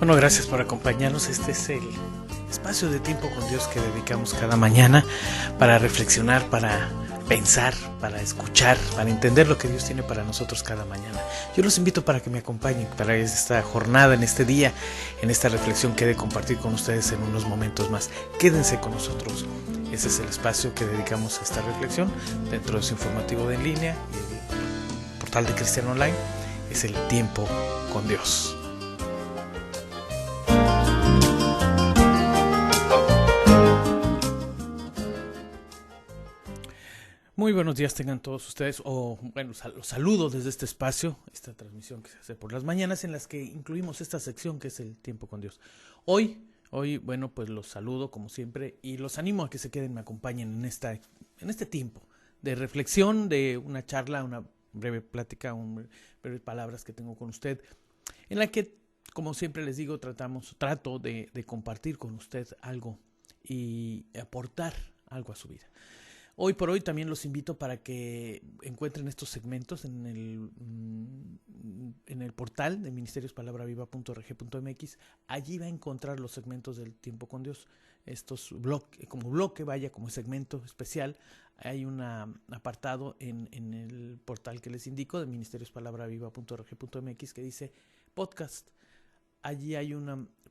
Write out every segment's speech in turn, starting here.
Bueno, gracias por acompañarnos. Este es el espacio de tiempo con Dios que dedicamos cada mañana para reflexionar, para pensar, para escuchar, para entender lo que Dios tiene para nosotros cada mañana. Yo los invito para que me acompañen para esta jornada, en este día, en esta reflexión que he de compartir con ustedes en unos momentos más. Quédense con nosotros. Ese es el espacio que dedicamos a esta reflexión dentro de su informativo de en línea y el portal de Cristiano Online. Es el tiempo con Dios. Muy buenos días tengan todos ustedes, los saludo desde este espacio, esta transmisión que se hace por las mañanas en las que incluimos esta sección que es el tiempo con Dios. Hoy, bueno, pues los saludo como siempre y los animo a que se queden, me acompañen en este tiempo de reflexión, de una charla, una breve plática, breves palabras que tengo con usted, en la que, como siempre les digo, trato de compartir con usted algo y aportar algo a su vida. Hoy por hoy también los invito para que encuentren estos segmentos en el portal de ministerios.palabraviva.org.mx. Allí va a encontrar los segmentos del tiempo con Dios. Estos como bloque, como segmento especial. Hay un apartado en el portal que les indico de ministerios.palabraviva.org.mx que dice podcast. Allí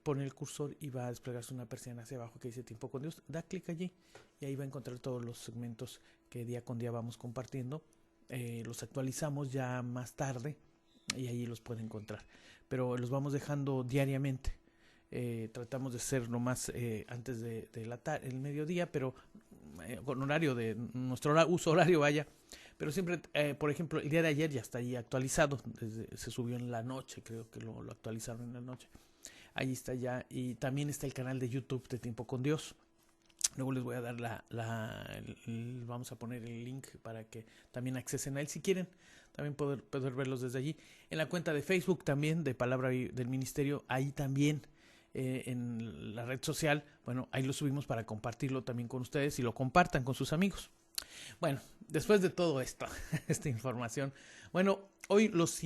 pone el cursor y va a desplegarse una persiana hacia abajo que dice tiempo con Dios. Da clic allí y ahí va a encontrar todos los segmentos que día con día vamos compartiendo. Los actualizamos ya más tarde y allí los puede encontrar. Pero los vamos dejando diariamente. Tratamos de ser nomás antes de el mediodía, pero con horario de nuestro uso horario vaya. Pero siempre, por ejemplo, el día de ayer ya está ahí actualizado. Se subió en la noche, creo que lo actualizaron en la noche. Ahí está ya. Y también está el canal de YouTube de Tiempo con Dios. Luego les voy a dar vamos a poner el link para que también accesen a él si quieren. También poder verlos desde allí. En la cuenta de Facebook también, de Palabra del Ministerio, ahí también. En la red social, bueno, ahí lo subimos para compartirlo también con ustedes y lo compartan con sus amigos. Bueno, después de todo esto, esta información, bueno, hoy los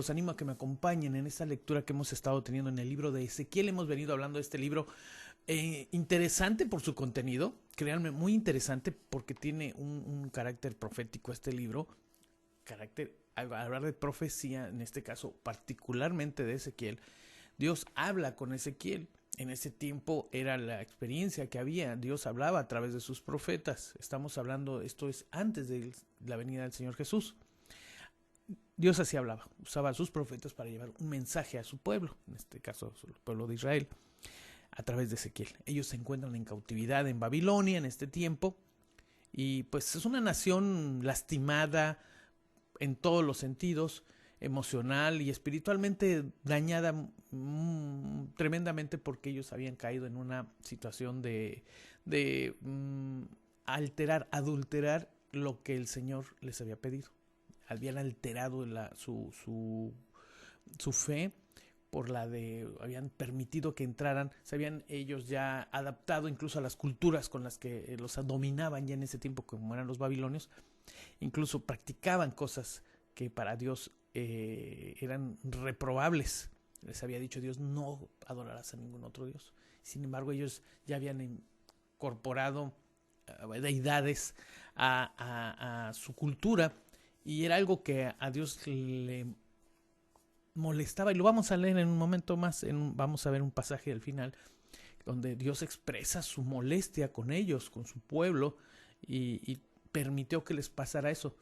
animo a que me acompañen en esta lectura que hemos estado teniendo en el libro de Ezequiel. Hemos venido hablando de este libro interesante por su contenido, créanme, muy interesante porque tiene un carácter profético este libro, al hablar de profecía, en este caso particularmente de Ezequiel. Dios habla con Ezequiel. En ese tiempo era la experiencia que había. Dios hablaba a través de sus profetas. Estamos hablando, esto es antes de la venida del Señor Jesús. Dios así hablaba. Usaba a sus profetas para llevar un mensaje a su pueblo, en este caso el pueblo de Israel, a través de Ezequiel. Ellos se encuentran en cautividad en Babilonia en este tiempo. Y pues es una nación lastimada en todos los sentidos, emocional y espiritualmente dañada tremendamente porque ellos habían caído en una situación de adulterar lo que el Señor les había pedido. Habían alterado su fe habían permitido que entraran, se habían ellos ya adaptado incluso a las culturas con las que los dominaban ya en ese tiempo, como eran los babilonios. Incluso practicaban cosas que para Dios eran reprobables. Les había dicho Dios, no adorarás a ningún otro Dios. Sin embargo, ellos ya habían incorporado deidades a su cultura y era algo que a Dios le molestaba. Y lo vamos a leer en un momento más, vamos a ver un pasaje al final donde Dios expresa su molestia con ellos, con su pueblo, y permitió que les pasara eso.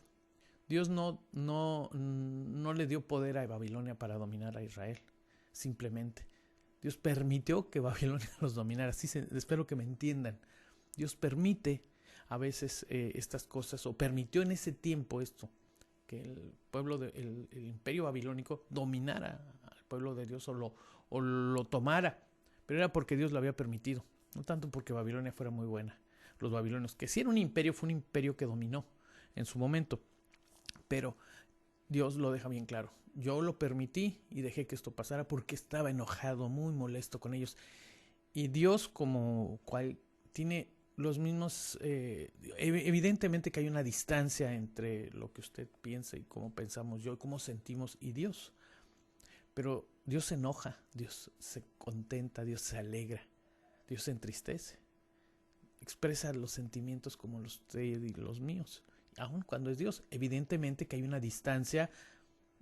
Dios no le dio poder a Babilonia para dominar a Israel, simplemente. Dios permitió que Babilonia los dominara. Espero que me entiendan. Dios permite a veces estas cosas, o permitió en ese tiempo esto, que el pueblo, el imperio babilónico dominara al pueblo de Dios o lo tomara. Pero era porque Dios lo había permitido, no tanto porque Babilonia fuera muy buena. Los babilonios, que sí era un imperio, fue un imperio que dominó en su momento, pero Dios lo deja bien claro. Yo lo permití y dejé que esto pasara porque estaba enojado, muy molesto con ellos. Y Dios, como cual tiene los mismos, evidentemente que hay una distancia entre lo que usted piensa y cómo pensamos yo y cómo sentimos y Dios. Pero Dios se enoja, Dios se contenta, Dios se alegra, Dios se entristece. Expresa los sentimientos como los de y los míos, aun cuando es Dios. Evidentemente que hay una distancia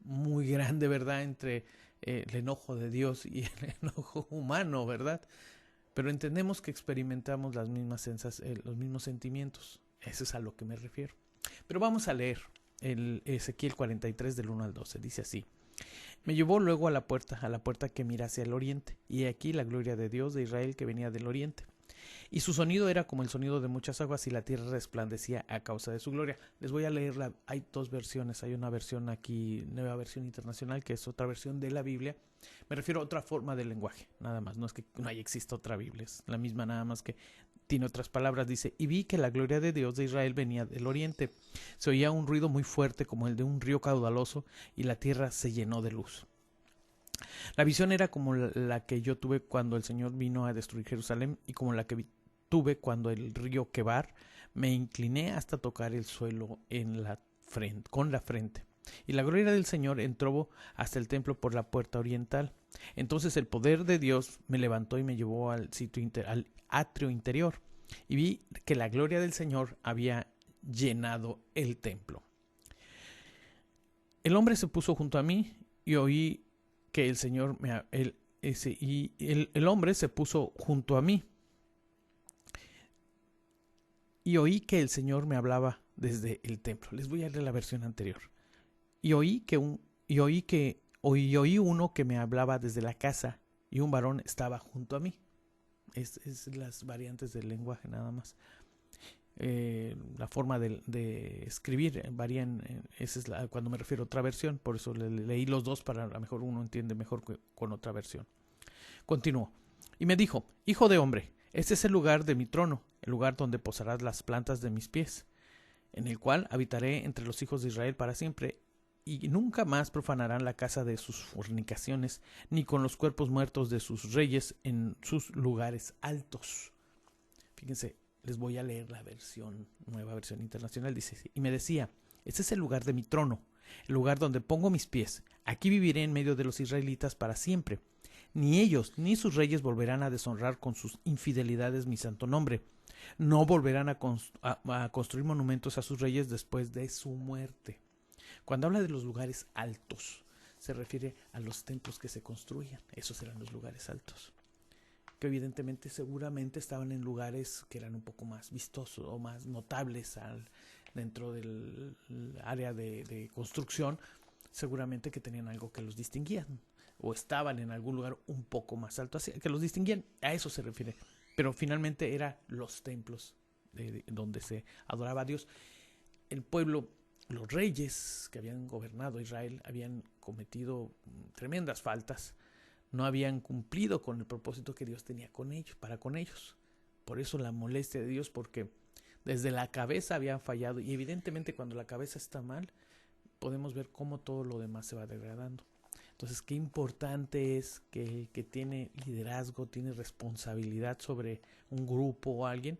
muy grande, ¿verdad?, entre el enojo de Dios y el enojo humano, ¿verdad? Pero entendemos que experimentamos las mismas los mismos sentimientos. Eso es a lo que me refiero. Pero vamos a leer el Ezequiel 43 del 1 al 12. Dice así: me llevó luego a la puerta que mira hacia el oriente, y aquí la gloria de Dios de Israel que venía del oriente. Y su sonido era como el sonido de muchas aguas, y la tierra resplandecía a causa de su gloria. Les voy a leer, hay dos versiones. Hay una versión aquí, Nueva Versión Internacional, que es otra versión de la Biblia. Me refiero a otra forma de lenguaje, nada más. No es que no exista otra Biblia, es la misma, nada más que tiene otras palabras. Dice: y vi que la gloria de Dios de Israel venía del oriente. Se oía un ruido muy fuerte como el de un río caudaloso, y la tierra se llenó de luz. La visión era como la que yo tuve cuando el Señor vino a destruir Jerusalén, y como la que tuve cuando el río Quebar. Me incliné hasta tocar el suelo con la frente. Y la gloria del Señor entró hasta el templo por la puerta oriental. Entonces el poder de Dios me levantó y me llevó al atrio interior. Y vi que la gloria del Señor había llenado el templo. El hombre se puso junto a mí y oí que el Señor el hombre se puso junto a mí y oí que el Señor me hablaba desde el templo. Les voy a leer la versión anterior. Y oí uno que me hablaba desde la casa, y un varón estaba junto a mí. Es las variantes del lenguaje nada más. La forma de escribir varían. Esa es cuando me refiero a otra versión. Por eso leí los dos, para a lo mejor uno entiende mejor con otra versión. Continúo. Y me dijo: hijo de hombre, este es el lugar de mi trono, el lugar donde posarás las plantas de mis pies, en el cual habitaré entre los hijos de Israel para siempre, y nunca más profanarán la casa de sus fornicaciones, ni con los cuerpos muertos de sus reyes en sus lugares altos. Fíjense, les voy a leer la Nueva Versión Internacional. Dice: y me decía: este es el lugar de mi trono, el lugar donde pongo mis pies. Aquí viviré en medio de los israelitas para siempre. Ni ellos ni sus reyes volverán a deshonrar con sus infidelidades mi santo nombre. No volverán a construir monumentos a sus reyes después de su muerte. Cuando habla de los lugares altos, se refiere a los templos que se construían. Esos eran los lugares altos, que evidentemente seguramente estaban en lugares que eran un poco más vistosos o más notables dentro del área de construcción. Seguramente que tenían algo que los distinguían, o estaban en algún lugar un poco más alto, así que los distinguían. A eso se refiere. Pero finalmente eran los templos donde se adoraba a Dios. El pueblo, los reyes que habían gobernado Israel, habían cometido tremendas faltas. No habían cumplido con el propósito que Dios tenía con ellos. Por eso la molestia de Dios, porque desde la cabeza habían fallado. Y evidentemente cuando la cabeza está mal, podemos ver cómo todo lo demás se va degradando. Entonces, qué importante es que el que tiene liderazgo, tiene responsabilidad sobre un grupo o alguien,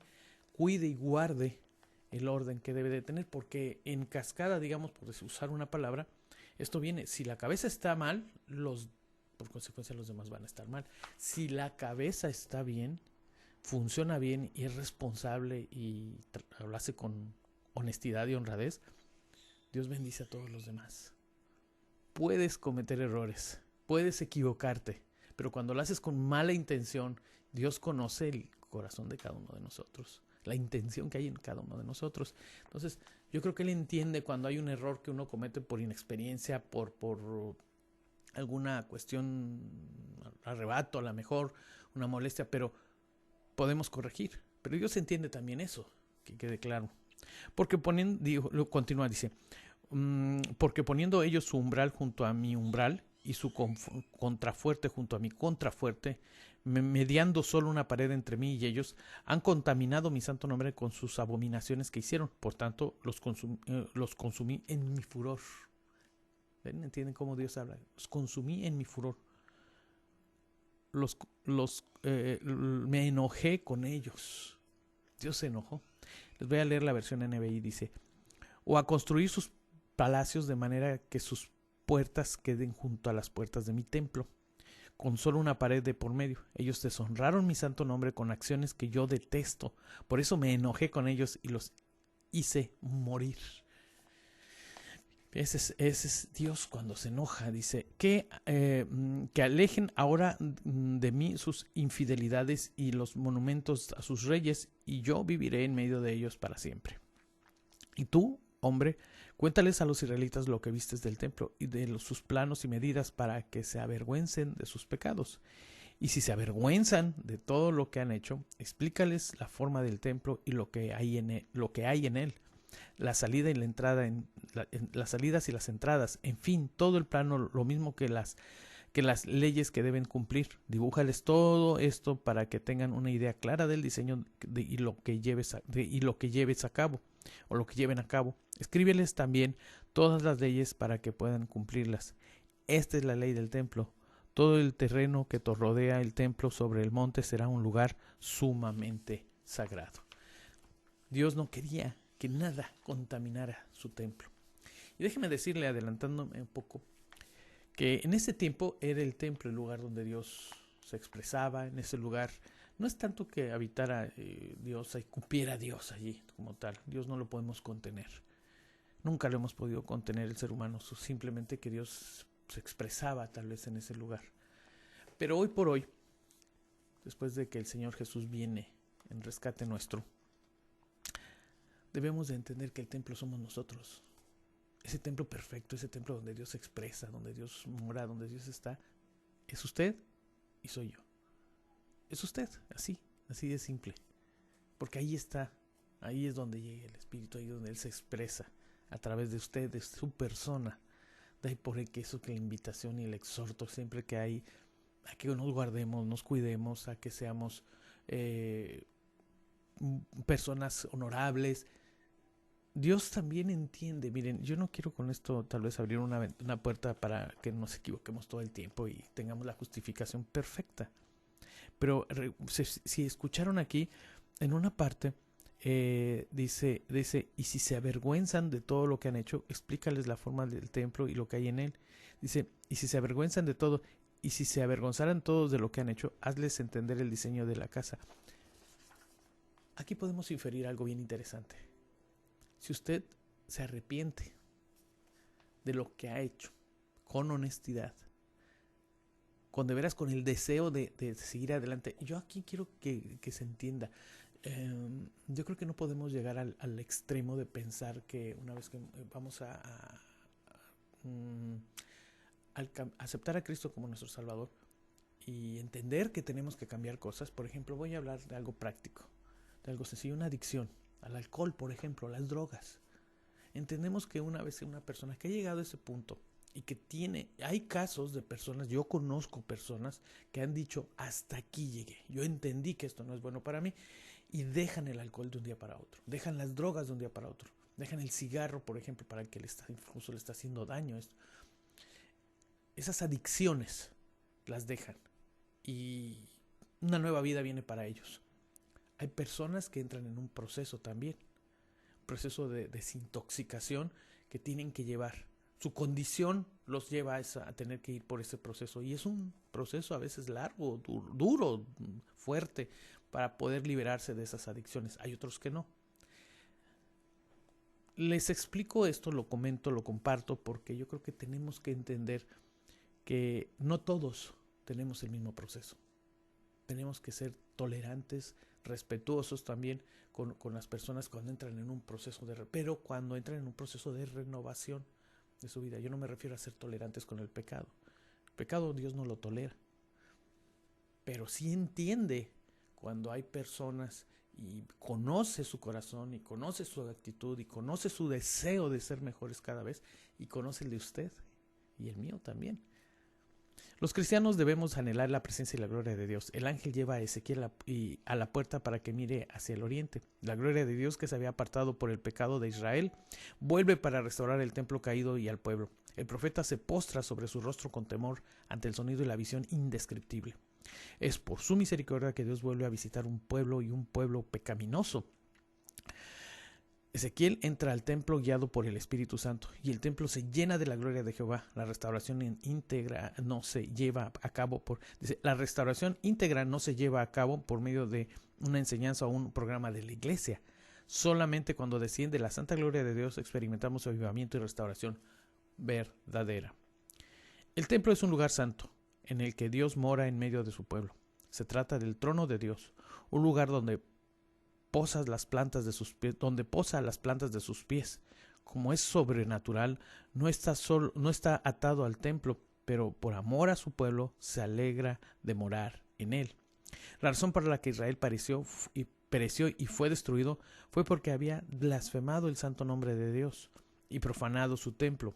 cuide y guarde el orden que debe de tener, porque en cascada, digamos, por usar una palabra, esto viene: si la cabeza está mal, por consecuencia los demás van a estar mal. Si la cabeza está bien, funciona bien y es responsable y lo hace con honestidad y honradez, Dios bendice a todos los demás. Puedes cometer errores, puedes equivocarte, pero cuando lo haces con mala intención, Dios conoce el corazón de cada uno de nosotros, la intención que hay en cada uno de nosotros. Entonces, yo creo que Él entiende cuando hay un error que uno comete por inexperiencia, por alguna cuestión, arrebato, a lo mejor una molestia, pero podemos corregir. Pero Dios entiende también eso, que quede claro. Porque continúa, dice: porque poniendo ellos su umbral junto a mi umbral y su contrafuerte junto a mi contrafuerte, mediando solo una pared entre mí y ellos, han contaminado mi santo nombre con sus abominaciones que hicieron. Por tanto, los consumí en mi furor. ¿Ven? ¿Entienden cómo Dios habla? Los consumí en mi furor. Me enojé con ellos. Dios se enojó. Les voy a leer la versión NBI. Dice: o a construir sus palacios de manera que sus puertas queden junto a las puertas de mi templo, con solo una pared de por medio. Ellos deshonraron mi santo nombre con acciones que yo detesto. Por eso me enojé con ellos y los hice morir. Ese es Dios cuando se enoja. Dice que alejen ahora de mí sus infidelidades y los monumentos a sus reyes, y yo viviré en medio de ellos para siempre. Y tú, hombre, cuéntales a los israelitas lo que vistes del templo y de sus planos y medidas, para que se avergüencen de sus pecados. Y si se avergüenzan de todo lo que han hecho, explícales la forma del templo y lo que hay en él, la salida y la entrada, las salidas y las entradas, en fin, todo el plano, lo mismo que las leyes que deben cumplir. Dibújales todo esto para que tengan una idea clara del diseño y lo que lleves a cabo, o lo que lleven a cabo. Escríbeles también todas las leyes para que puedan cumplirlas. Esta es la ley del templo. Todo el terreno que te rodea el templo sobre el monte será un lugar sumamente sagrado. Dios no quería que nada contaminara su templo. Y déjeme decirle, adelantándome un poco, que en ese tiempo era el templo el lugar donde Dios se expresaba. En ese lugar no es tanto que habitara Dios y cupiera Dios allí como tal. Dios no lo podemos contener. Nunca lo hemos podido contener el ser humano. Simplemente que Dios se expresaba tal vez en ese lugar. Pero hoy por hoy, después de que el Señor Jesús viene en rescate nuestro, debemos de entender que el templo somos nosotros. Ese templo perfecto, ese templo donde Dios se expresa, donde Dios mora, donde Dios está, es usted y soy yo. Es usted, así de simple. Porque ahí está, ahí es donde llega el Espíritu, ahí es donde Él se expresa a través de usted, de su persona. De ahí por eso que la invitación y el exhorto siempre que hay a que nos guardemos, nos cuidemos, a que seamos personas honorables. Dios también entiende. Miren, yo no quiero con esto tal vez abrir una puerta para que nos equivoquemos todo el tiempo y tengamos la justificación perfecta. Pero si escucharon aquí, en una parte dice, y si se avergüenzan de todo lo que han hecho, explícales la forma del templo y lo que hay en él. Dice, y si se avergüenzan de todo, y si se avergonzaran todos de lo que han hecho, hazles entender el diseño de la casa. Aquí podemos inferir algo bien interesante. Si usted se arrepiente de lo que ha hecho, con honestidad, con de veras, con el deseo de seguir adelante, yo aquí quiero que se entienda. Yo creo que no podemos llegar al extremo de pensar que una vez que vamos a aceptar a Cristo como nuestro Salvador y entender que tenemos que cambiar cosas. Por ejemplo, voy a hablar de algo práctico, de algo sencillo, una adicción al alcohol, por ejemplo, las drogas. Entendemos que una vez una persona que ha llegado a ese punto y que hay casos de personas, yo conozco personas que han dicho, hasta aquí llegué, yo entendí que esto no es bueno para mí, y dejan el alcohol de un día para otro, dejan las drogas de un día para otro, dejan el cigarro, por ejemplo, para que incluso le está haciendo daño esto. Esas adicciones las dejan y una nueva vida viene para ellos. Hay personas que entran en un proceso también, un proceso de desintoxicación que tienen que llevar. Su condición los lleva a tener que ir por ese proceso, y es un proceso a veces largo, duro, fuerte, para poder liberarse de esas adicciones. Hay otros que no. Les explico esto, lo comento, lo comparto, porque yo creo que tenemos que entender que no todos tenemos el mismo proceso. Tenemos que ser tolerantes, respetuosos también con las personas cuando entran en un proceso pero cuando entran en un proceso de renovación de su vida. Yo no me refiero a ser tolerantes con el pecado. El pecado Dios no lo tolera, pero sí entiende cuando hay personas y conoce su corazón y conoce su actitud y conoce su deseo de ser mejores cada vez, y conoce el de usted y el mío también. Los cristianos debemos anhelar la presencia y la gloria de Dios. El ángel lleva a Ezequiel a la puerta para que mire hacia el oriente. La gloria de Dios, que se había apartado por el pecado de Israel, vuelve para restaurar el templo caído y al pueblo. El profeta se postra sobre su rostro con temor ante el sonido y la visión indescriptible. Es por su misericordia que Dios vuelve a visitar un pueblo, y un pueblo pecaminoso. Ezequiel entra al templo guiado por el Espíritu Santo y el templo se llena de la gloria de Jehová. La restauración íntegra no se lleva a cabo la restauración íntegra no se lleva a cabo por medio de una enseñanza o un programa de la iglesia. Solamente cuando desciende la santa gloria de Dios experimentamos avivamiento y restauración verdadera. El templo es un lugar santo en el que Dios mora en medio de su pueblo. Se trata del trono de Dios, un lugar donde posa las plantas de sus pies. Como es sobrenatural, no está atado al templo, pero por amor a su pueblo se alegra de morar en él. La razón por la que Israel pereció y fue destruido fue porque había blasfemado el santo nombre de Dios y profanado su templo.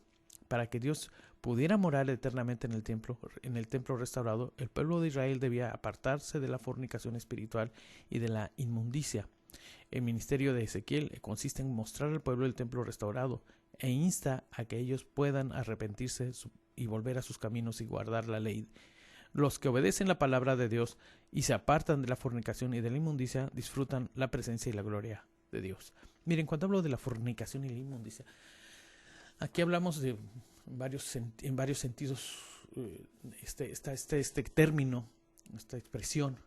Para que Dios pudiera morar eternamente en el templo restaurado, el pueblo de Israel debía apartarse de la fornicación espiritual y de la inmundicia. El ministerio de Ezequiel consiste en mostrar al pueblo el templo restaurado e insta a que ellos puedan arrepentirse y volver a sus caminos y guardar la ley. Los que obedecen la palabra de Dios y se apartan de la fornicación y de la inmundicia disfrutan la presencia y la gloria de Dios. Miren, cuando hablo de la fornicación y la inmundicia, aquí hablamos de en varios sentidos. Este término, esta expresión,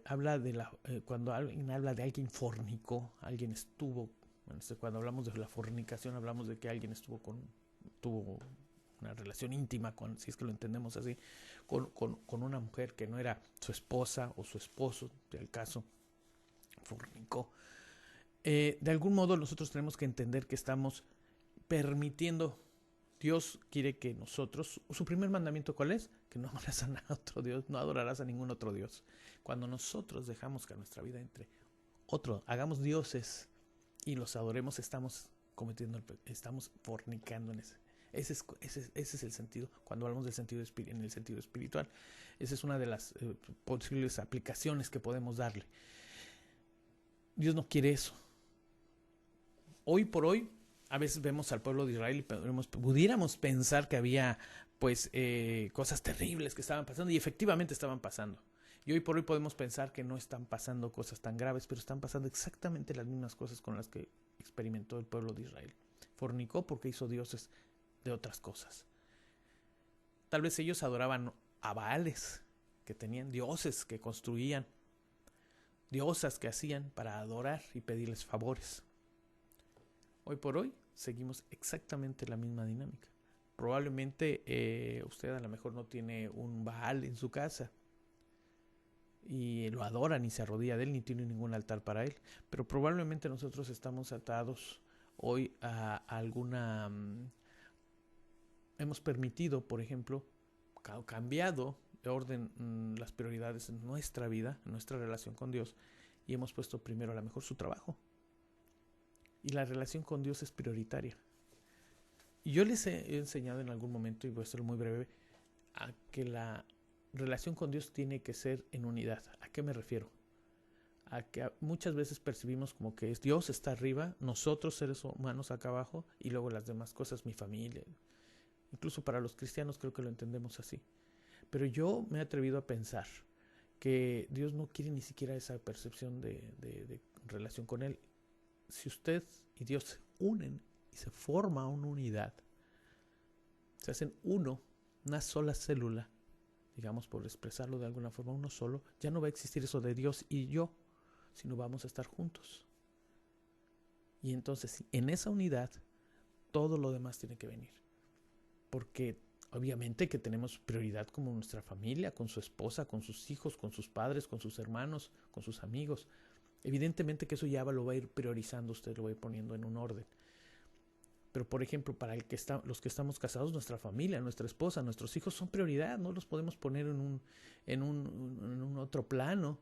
habla de cuando alguien habla de alguien fornicó, alguien estuvo, cuando hablamos de la fornicación hablamos de que alguien tuvo una relación íntima, si es que lo entendemos así, con una mujer que no era su esposa o su esposo, del caso, fornicó. De algún modo nosotros tenemos que entender que estamos permitiendo. Dios quiere que nosotros, su primer mandamiento, ¿cuál es? Que no amarás a otro Dios, no adorarás a ningún otro Dios. Cuando nosotros dejamos que nuestra vida entre hagamos dioses y los adoremos, estamos fornicando en ese. Ese es el sentido, cuando hablamos del sentido en el sentido espiritual. Esa es una de las posibles aplicaciones que podemos darle. Dios no quiere eso. Hoy por hoy, a veces vemos al pueblo de Israel y pudiéramos pensar que había cosas terribles que estaban pasando, y efectivamente estaban pasando. Y hoy por hoy podemos pensar que no están pasando cosas tan graves, pero están pasando exactamente las mismas cosas con las que experimentó el pueblo de Israel. Fornicó porque hizo dioses de otras cosas. Tal vez ellos adoraban a Baales, que tenían dioses que construían, diosas que hacían para adorar y pedirles favores. Hoy por hoy seguimos exactamente la misma dinámica. Probablemente usted a lo mejor no tiene un Baal en su casa y lo adora ni se arrodilla de él ni tiene ningún altar para él, pero probablemente nosotros estamos atados hoy a alguna... hemos permitido, por ejemplo, cambiado de orden las prioridades en nuestra vida, en nuestra relación con Dios, y hemos puesto primero a lo mejor su trabajo. Y la relación con Dios es prioritaria. Y yo les he enseñado en algún momento, y voy a ser muy breve, a que la relación con Dios tiene que ser en unidad. ¿A qué me refiero? A que muchas veces percibimos como que Dios está arriba, nosotros seres humanos acá abajo, y luego las demás cosas, mi familia. Incluso para los cristianos creo que lo entendemos así. Pero yo me he atrevido a pensar que Dios no quiere ni siquiera esa percepción de relación con Él. Si usted y Dios se unen y se forma una unidad, se hacen uno, una sola célula, digamos, por expresarlo de alguna forma, uno solo, ya no va a existir eso de Dios y yo, sino vamos a estar juntos. Y entonces, en esa unidad, todo lo demás tiene que venir. Porque obviamente que tenemos prioridad como nuestra familia, con su esposa, con sus hijos, con sus padres, con sus hermanos, con sus amigos. Evidentemente que eso ya lo va a ir priorizando usted, lo va a ir poniendo en un orden. Pero, por ejemplo, para los que estamos casados, nuestra familia, nuestra esposa, nuestros hijos son prioridad. No los podemos poner en un otro plano.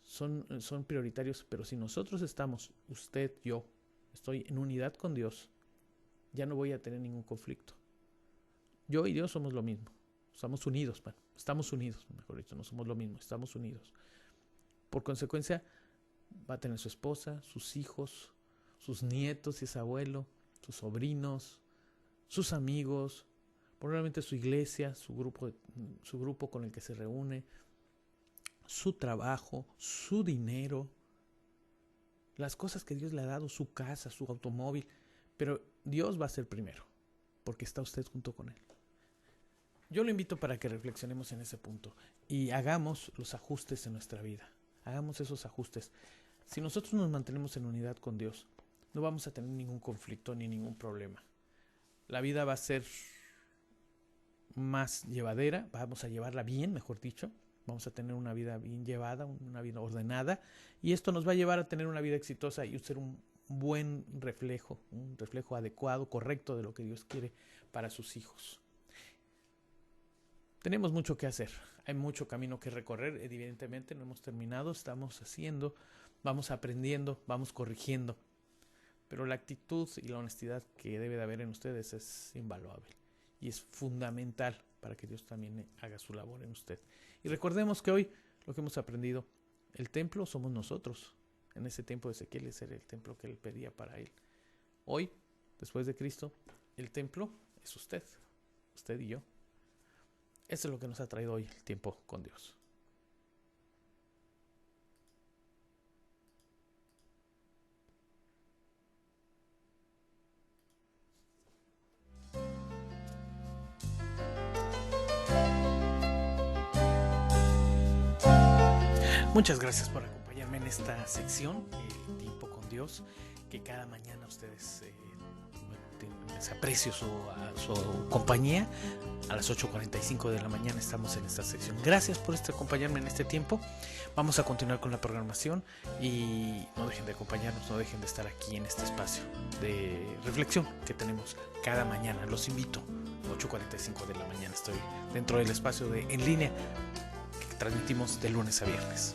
Son prioritarios. Pero si nosotros estamos, usted, yo, estoy en unidad con Dios, ya no voy a tener ningún conflicto. Yo y Dios somos lo mismo. Estamos unidos, mejor dicho, no somos lo mismo, estamos unidos. Por consecuencia, va a tener su esposa, sus hijos, sus nietos si es abuelo, sus sobrinos, sus amigos, probablemente su iglesia, su grupo con el que se reúne, su trabajo, su dinero, las cosas que Dios le ha dado, su casa, su automóvil, pero Dios va a ser primero, porque está usted junto con Él. Yo lo invito para que reflexionemos en ese punto y hagamos los ajustes en nuestra vida. Hagamos esos ajustes. Si nosotros nos mantenemos en unidad con Dios, no vamos a tener ningún conflicto ni ningún problema. La vida va a ser más llevadera, vamos a llevarla bien, mejor dicho. Vamos a tener una vida bien llevada, una vida ordenada, y esto nos va a llevar a tener una vida exitosa y ser un buen reflejo, un reflejo adecuado, correcto de lo que Dios quiere para sus hijos. Tenemos mucho que hacer, hay mucho camino que recorrer, evidentemente no hemos terminado, estamos haciendo, vamos aprendiendo, vamos corrigiendo, pero la actitud y la honestidad que debe de haber en ustedes es invaluable y es fundamental para que Dios también haga su labor en usted. Y recordemos que hoy lo que hemos aprendido, el templo somos nosotros. En ese tiempo de Ezequiel ese era el templo que él pedía para él. Hoy, después de Cristo, el templo es usted y yo. Eso es lo que nos ha traído hoy el tiempo con Dios. Muchas gracias por acompañarme en esta sección, el tiempo con Dios, que cada mañana ustedes les aprecio su compañía. A las 8:45 de la mañana estamos en esta sección. Gracias por acompañarme en este tiempo. Vamos a continuar con la programación y no dejen de acompañarnos, no dejen de estar aquí en este espacio de reflexión que tenemos cada mañana. Los invito, 8:45 de la mañana estoy dentro del espacio de En Línea, transmitimos de lunes a viernes.